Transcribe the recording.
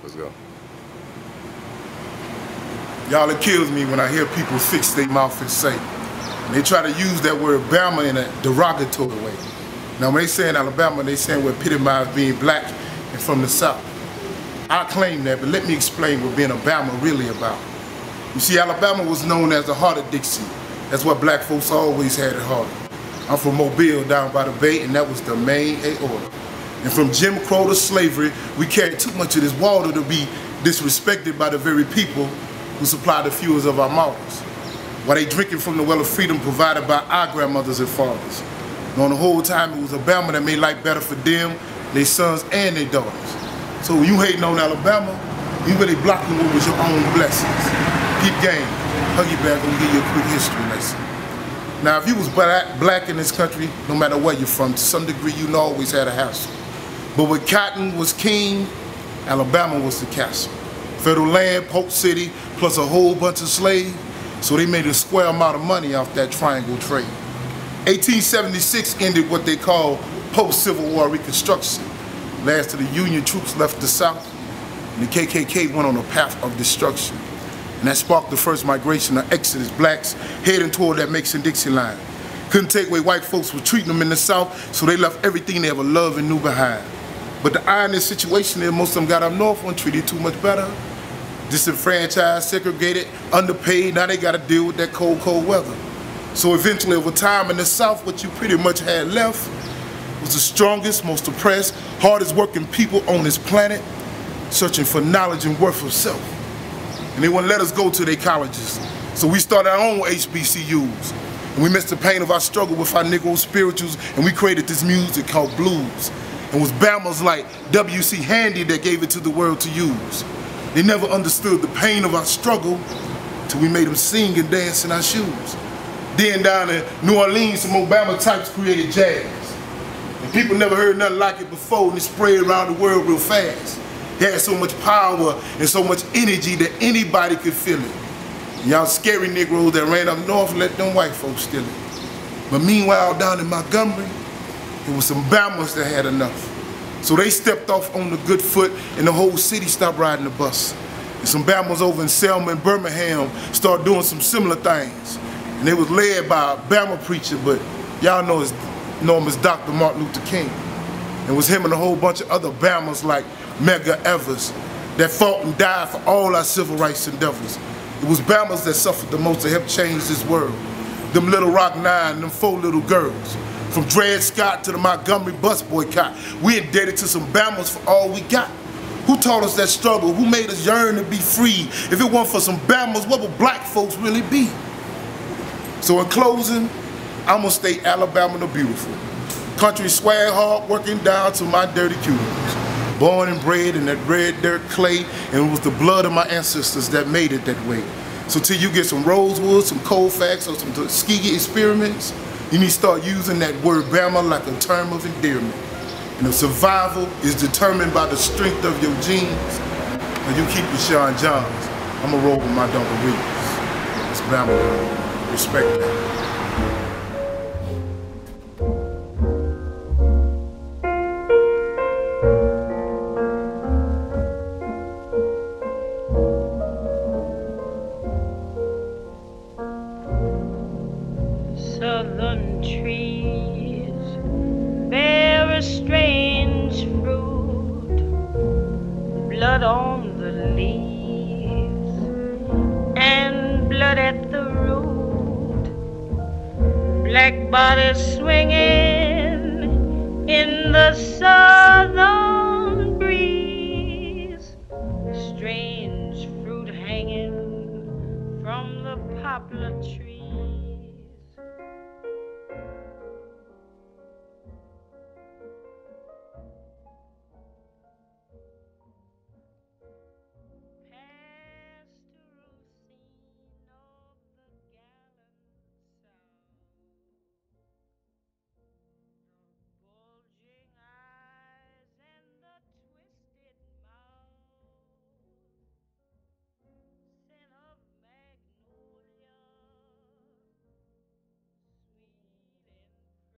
Let's go. Y'all, it kills me when I hear people fix their mouth and say. And they try to use that word Bama in a derogatory way. Now when they say in Alabama, they saying we're epitomized being black and from the South. I claim that, but let me explain what being a Bama really about. You see, Alabama was known as the heart of Dixie. That's what black folks always had at heart. I'm from Mobile down by the bay, and that was the main aorta. And from Jim Crow to slavery, we carried too much of this water to be disrespected by the very people who supply the fuels of our mouths, while they drinking from the well of freedom provided by our grandmothers and fathers. And the whole time it was Alabama that made life better for them, their sons and their daughters. So when you hating on Alabama, you really blocking what was your own blessings. Keep game. Huggy back gonna give you a quick history lesson. Now if you was black in this country, no matter where you're from, to some degree you always had a hassle. But when cotton was king, Alabama was the castle. Federal land, Polk City, plus a whole bunch of slaves, so they made a square amount of money off that triangle trade. 1876 ended what they call post-Civil War Reconstruction. Last of the Union troops left the South, and the KKK went on a path of destruction. And that sparked the first migration of exodus blacks heading toward that Mason-Dixie line. Couldn't take away white folks were treating them in the South, so they left everything they ever loved and knew behind. But the irony situation is most of them got up north, weren't treated too much better. Disenfranchised, segregated, underpaid, now they gotta deal with that cold, cold weather. So eventually over time in the South, what you pretty much had left was the strongest, most oppressed, hardest working people on this planet, searching for knowledge and worth of self. And they wouldn't let us go to their colleges. So we started our own HBCUs. And we missed the pain of our struggle with our Negro spirituals, and we created this music called blues. And it was Bama's like W.C. Handy that gave it to the world to use. They never understood the pain of our struggle till we made them sing and dance in our shoes. Then down in New Orleans, some Obama types created jazz. And people never heard nothing like it before, and it spread around the world real fast. It had so much power and so much energy that anybody could feel it. Y'all scary Negroes that ran up north let them white folks steal it. But meanwhile, down in Montgomery, there was some Bamas that had enough. So they stepped off on the good foot and the whole city stopped riding the bus. And some Bamas over in Selma and Birmingham started doing some similar things. And they was led by a Bama preacher, but y'all know him as Dr. Martin Luther King. And it was him and a whole bunch of other Bamas like Medgar Evers that fought and died for all our civil rights endeavors. It was Bamas that suffered the most to help change this world. Them Little Rock Nine, them 4 little girls. From Dred Scott to the Montgomery bus boycott, we indebted to some Bamas for all we got. Who taught us that struggle? Who made us yearn to be free? If it weren't for some Bamas, what would black folks really be? So in closing, I'm gonna state Alabama the beautiful. Country swag hard, working down to my dirty cuticles. Born and bred in that red dirt clay, and it was the blood of my ancestors that made it that way. So till you get some Rosewood, some Colfax, or some Tuskegee experiments, you need to start using that word Bama like a term of endearment. And if survival is determined by the strength of your genes, and you keep your Sean Johns, I'm gonna roll with my dungarees. It's Bama. Respect that. Southern trees bear a strange fruit, blood on the leaves and blood at the root, black bodies swinging in the southern breeze, strange fruit hanging from the poplar tree.